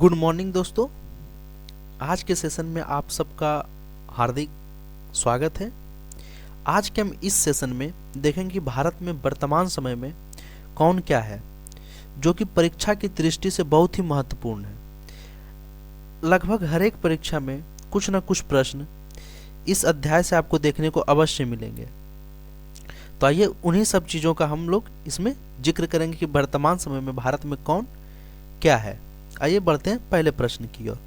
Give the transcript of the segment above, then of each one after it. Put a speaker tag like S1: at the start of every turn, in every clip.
S1: Good morning दोस्तों। आज के सेशन में आप सबका हार्दिक स्वागत है। आज के हम इस सेशन में देखेंगे कि भारत में वर्तमान समय में कौन क्या है जो कि परीक्षा की दृष्टि से बहुत ही महत्वपूर्ण है। लगभग हर एक परीक्षा में कुछ न कुछ प्रश्न इस अध्याय से आपको देखने को अवश्य मिलेंगे। तो आइए उन्हीं सब चीज़ों का हम लोग इसमें जिक्र करेंगे कि वर्तमान समय में भारत में कौन क्या है। आइए बढ़ते हैं पहले प्रश्न की ओर।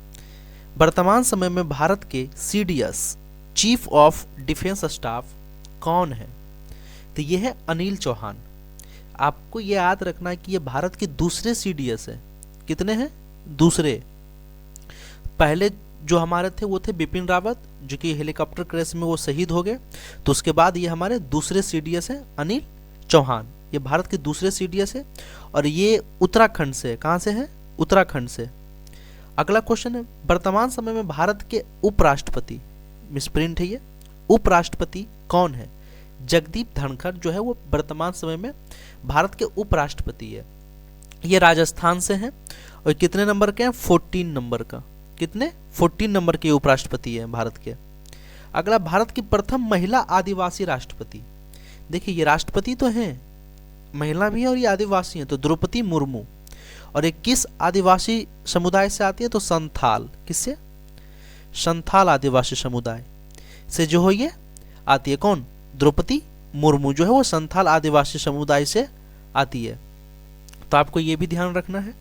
S1: वर्तमान समय में भारत के CDS chief of defence staff कौन है? तो यह है अनिल चौहान। आपको यह याद रखना है कि यह भारत के दूसरे सीडीएस है। कितने हैं? दूसरे। पहले जो हमारे थे वो थे बिपिन रावत, जो कि हेलीकॉप्टर क्रैश में वो शहीद हो गए। तो उसके बाद ये हमारे दूसरे सीडीएस हैं अनिल चौहान। ये भारत के दूसरे सीडीएस है और ये उत्तराखंड से। कहाँ से है? उत्तराखंड से। अगला क्वेश्चन है, वर्तमान समय में भारत के उपराष्ट्रपति, मिसप्रिंट है ये, उपराष्ट्रपति कौन है? जगदीप धनखड़ जो है वो वर्तमान समय में भारत के उपराष्ट्रपति है। ये राजस्थान से हैं और कितने नंबर के हैं? 14 नंबर का। कितने? 14 नंबर के उपराष्ट्रपति हैं भारत के। अगला, भारत की प्रथम महिला आदिवासी राष्ट्रपति। देखिए ये राष्ट्रपति तो हैं, महिला भी है और ये आदिवासी हैं, तो द्रौपदी मुर्मू। और ये किस आदिवासी समुदाय से आती है? तो संथाल। किससे? संथाल आदिवासी समुदाय से जो हो ये आती है। कौन? द्रौपदी मुर्मू जो है वो संथाल आदिवासी समुदाय से आती है। तो आपको ये भी ध्यान रखना है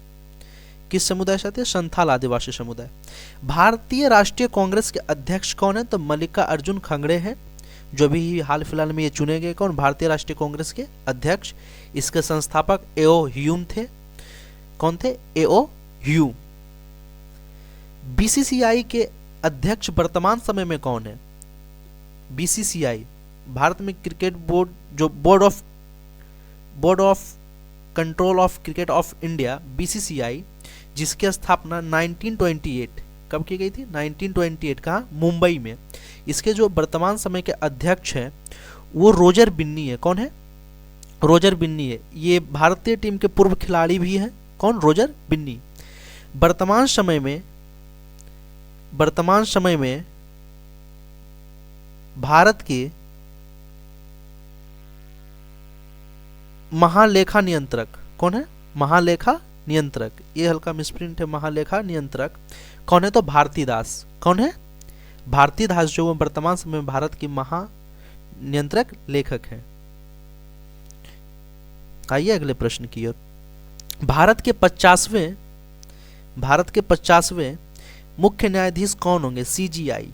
S1: किस समुदाय से आती है? संथाल आदिवासी समुदाय। भारतीय राष्ट्रीय कांग्रेस के अध्यक्ष कौन है? तो मल्लिकार्जुन खड़गे हैं, जो भी हाल फिलहाल में ये चुने गए कौन? भारतीय राष्ट्रीय कांग्रेस के अध्यक्ष। इसके संस्थापक एओ ह्यूम थे। कौन थे? एओ ह्यूम। बीसीसीआई के अध्यक्ष वर्तमान समय में कौन है? बीसीसीआई भारत में क्रिकेट बोर्ड, जो board of control of cricket of India, BCCI, जिसकी स्थापना 1928 कब की गई थी? 1928। कहाँ? मुंबई में। इसके जो वर्तमान समय के अध्यक्ष हैं वो रोजर बिन्नी है। कौन है? रोजर बिन्नी है। ये भारतीय टीम के पूर्व खिलाड़ी भी हैं। कौन? रोजर बिन्नी। वर्तमान समय में भारत के महालेखा नियंत्रक कौन है? महालेखा नियंत्रक, ये हल्का मिसप्रिंट है, महालेखा नियंत्रक कौन है? तो भारतीदास। कौन है? भारतीदास जो वर्तमान समय में भारत की महानियंत्रक लेखक हैं। आइए अगले प्रश्न की ओर। भारत के 50वें मुख्य न्यायाधीश कौन होंगे? सीजीआई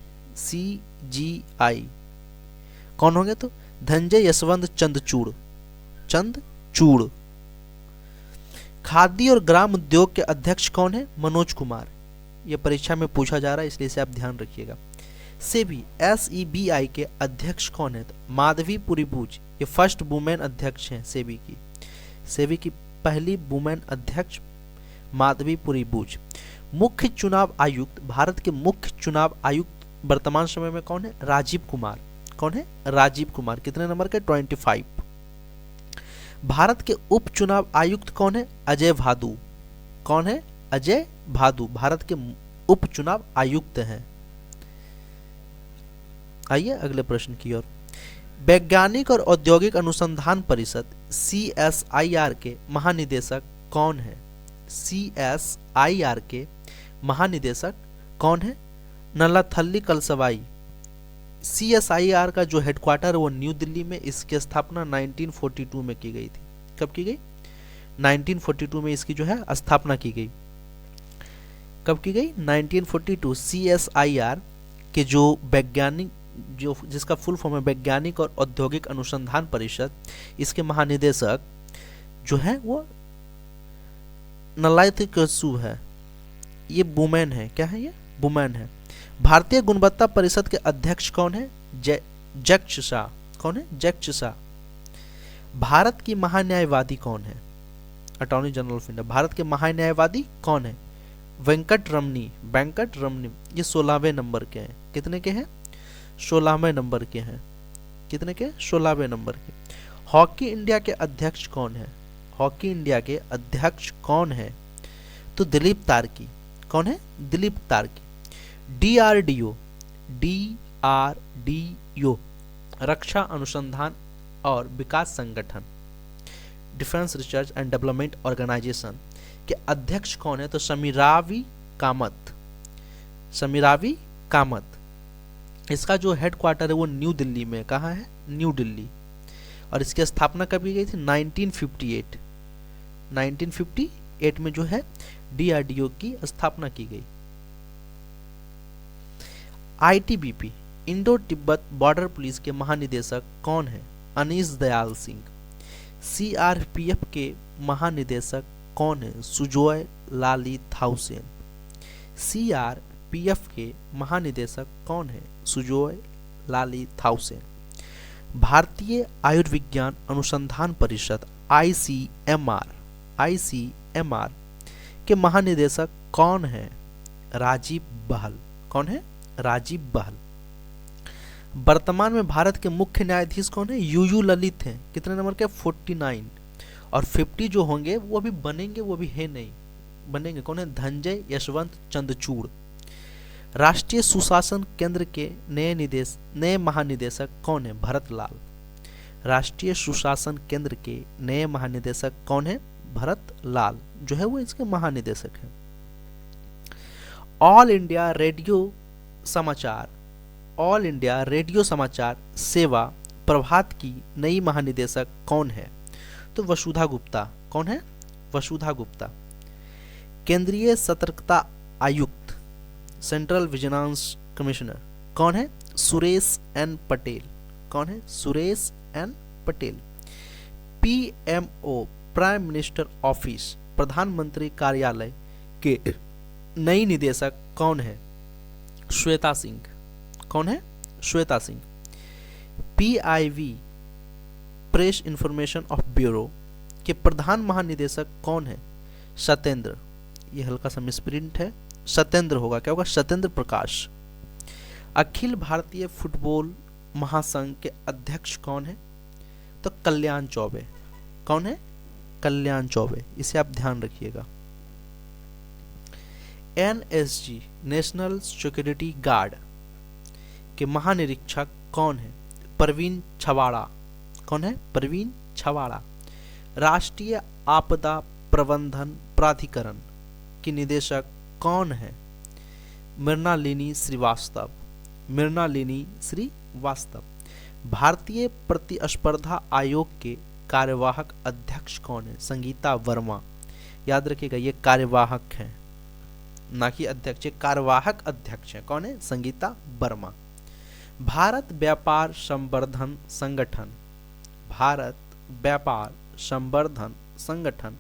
S1: कौन होंगे? तो धनंजय यशवंत चंद्रचूड़। खादी और ग्राम उद्योग के अध्यक्ष कौन है? मनोज कुमार। यह परीक्षा में पूछा जा रहा है, इसलिए इसे आप ध्यान रखिएगा। सेबी SEBI के अध्यक्ष कौन है? तो माधवी पुरीबूज। ये फर्स्ट वुमेन अध्यक्ष हैं सेबी की पहली वुमेन अध्यक्ष माधवी पुरीबूज। मुख्य चुनाव आयुक्त, भारत के मुख्य चुनाव आयुक्त वर्तमान समय में कौन है? राजीव कुमार। कौन है? राजीव कुमार। कितने नंबर के? 25। भारत के उप चुनाव आयुक्त कौन है? अजय भादु। कौन है? अजय भादु भारत के उप चुनाव आयुक्त हैं। आइए अगले प्रश्न की ओर। वैज्ञानिक और औद्योगिक अनुसंधान परिषद CSIR के महानिदेशक कौन है? CSIR के महानिदेशक कौन है? नलाथल्ली कलसवाई। CSIR का जो हेडक्वार्टर है वो न्यू दिल्ली में। इसकी स्थापना 1942 में की गई थी। कब की गई? 1942 में इसकी जो है स्थापना की गई। कब की गई? 1942। CSIR के जो वैज्ञानिक, जो जिसका फुल फॉर्म है वैज्ञानिक और औद्योगिक अनुसंधान परिषद, इसके महानिदेशक जो है वो नलायत कसु है। ये वुमेन है। क्या है? ये वुमेन है। भारतीय गुणवत्ता परिषद के अध्यक्ष कौन है? जैक्स शाह। कौन है? जैक्स शाह। भारत की महान्यायवादी कौन है? Attorney general of India. Bharat के महान्यायवादी कौन है? वेंकट रमनी। ये 16वें नंबर के हैं। कितने के हैं? 16वें नंबर के हैं। कितने के? 16वें नंबर के। हॉकी इंडिया के अध्यक्ष कौन है? हॉकी इंडिया के अध्यक्ष कौन है? तो दिलीप तारकी। कौन है? दिलीप तारकी। डीआरडीओ, डीआरडीओ रक्षा अनुसंधान और विकास संगठन, Defence Research and Development Organisation के अध्यक्ष कौन है? तो समीरावी कामत, समीरावी कामत। इसका जो हेडक्वार्टर है वो न्यू दिल्ली में, कहाँ है? न्यू दिल्ली। और इसकी स्थापना कब की गई थी? 1958। 1958 में जो है डीआरडीओ की स्थापना की गई। ITBP, Indo Tibet border police के महानिदेशक कौन है? अनीस दयाल सिंह। सीआरपीएफ के महानिदेशक कौन है? सुजोय लाली थाउसेन। सीआरपीएफ के महानिदेशक कौन है? सुजोय लाली थाउसेन। भारतीय आयुर्विज्ञान अनुसंधान परिषद आईसीएमआर के महानिदेशक कौन है? राजीव बहल। कौन है? राजीव बहल। वर्तमान में भारत के मुख्य न्यायाधीश कौन है? यूयू ललित हैं। कितने नंबर के? 49। और 50 जो होंगे वो अभी बनेंगे, वो भी है नहीं, बनेंगे। कौन है? धनंजय यशवंत चंद्रचूड़। राष्ट्रीय सुशासन केंद्र के नए महानिदेशक कौन है? भरत लाल। राष्ट्रीय सुशासन केंद्र के नए महानिदेशक कौन है? भरत लाल जो है वो इसके महानिदेशक हैं। ऑल इंडिया रेडियो समाचार सेवा प्रभात की नई महानिदेशक कौन है? तो वसुधा गुप्ता। कौन है? वसुधा गुप्ता। केंद्रीय सतर्कता आयुक्त, सेंट्रल विजिलेंस कमिश्नर कौन है? सुरेश एन पटेल। कौन है? Suresh N Patel. PMO, Prime Minister Office, प्रधानमंत्री कार्यालय के नई निदेशक कौन है? श्वेता सिंह। कौन है? Shweta Singh. PIV, press information of bureau के प्रधान महानिदेशक कौन है? सत्येंद्र। ये हल्का सा मिसप्रिंट है, सत्येंद्र होगा। क्या होगा? सत्येंद्र प्रकाश। अखिल भारतीय फुटबॉल महासंघ के अध्यक्ष कौन है? तो कल्याण चौबे। कौन है? कल्याण चौबे। इसे आप ध्यान रखिएगा। एनएसजी, नेशनल सिक्योरिटी गार्ड के महानिरीक्षक कौन है? प्रवीण छवाड़ा। कौन है? प्रवीण छवाड़ा। राष्ट्रीय आपदा प्रबंधन प्राधिकरण की निदेशक कौन है? मृणालिनी श्रीवास्तव। मृणालिनी श्रीवास्तव। भारतीय प्रतिस्पर्धा आयोग के कार्यवाहक अध्यक्ष कौन है? संगीता वर्मा। याद रखिएगा ये कार्यवाहक हैं, ना कि अध्यक्ष। कार्यवाहक अध्यक्ष है। कौन है? संगीता वर्मा। भारत व्यापार संवर्धन संगठन, भारत व्यापार संवर्धन संगठन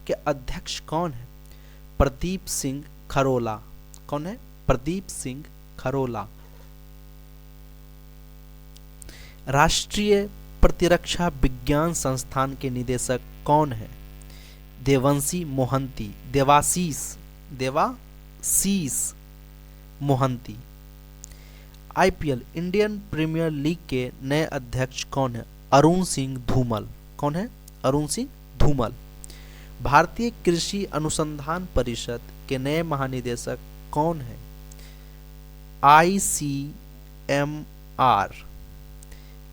S1: के अध्यक्ष कौन है? प्रदीप सिंह खरोला। कौन है? प्रदीप सिंह खरोला। राष्ट्रीय प्रतिरक्षा विज्ञान संस्थान के निदेशक कौन है? Devanshi Mohanty. Devashish Mohanty. IPL, Indian Premier League के नए अध्यक्ष कौन है? अरुण सिंह धूमल। कौन है? अरुण सिंह धूमल। भारतीय कृषि अनुसंधान परिषद के नए महानिदेशक कौन है? आईसीएमआर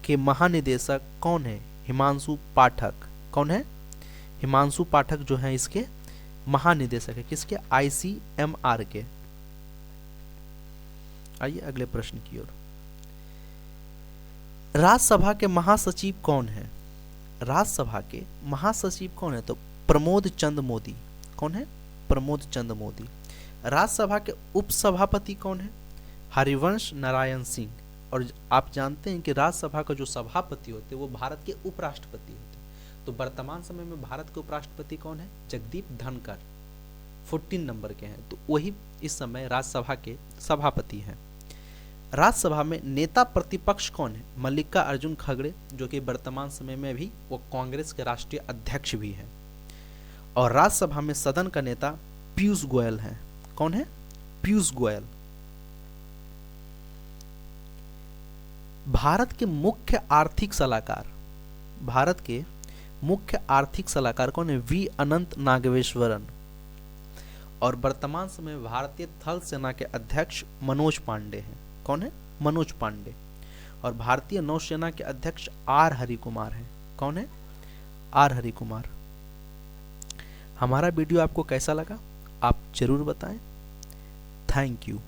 S1: के महानिदेशक कौन है? हिमांशु पाठक। कौन है? हिमांशु पाठक जो है इसके महानिदेशक है। किसके? आईसीएमआर के। आइए अगले प्रश्न की ओर। राज्यसभा के महासचिव कौन है? राज्यसभा के महासचिव कौन है? तो प्रमोद चंद मोदी। कौन है? प्रमोद चंद मोदी। राज्यसभा के उपसभापति कौन है? हरिवंश नारायण सिंह। और आप जानते हैं कि राज्यसभा का जो सभापति होते हैं वो भारत के उपराष्ट्रपति होते हैं। तो वर्तमान समय में भारत के उपराष्ट्रपति कौन है? जगदीप धनखड़, 14 नंबर के हैं। तो वही इस समय राज्यसभा के सभापति हैं। राज्यसभा में नेता प्रतिपक्ष कौन है? मल्लिकार्जुन खड़गे, जो कि वर्तमान समय में भी वो कांग्रेस के राष्ट्रीय अध्यक्ष भी हैं। और राज्यसभा में सदन का नेता पीयूष गोयल हैं। कौन है? पीयूष गोयल। भारत के मुख्य आर्थिक सलाहकार कौन है? वी अनंत नागेश्वरन। और वर्तमान समय में भारतीय थल सेना के अध्यक्ष मनोज पांडे हैं। कौन है? मनोज पांडे। और भारतीय नौसेना के अध्यक्ष आर हरि कुमार हैं। कौन है? आर हरि कुमार। हमारा वीडियो आपको कैसा लगा आप जरूर बताएं। Thank you.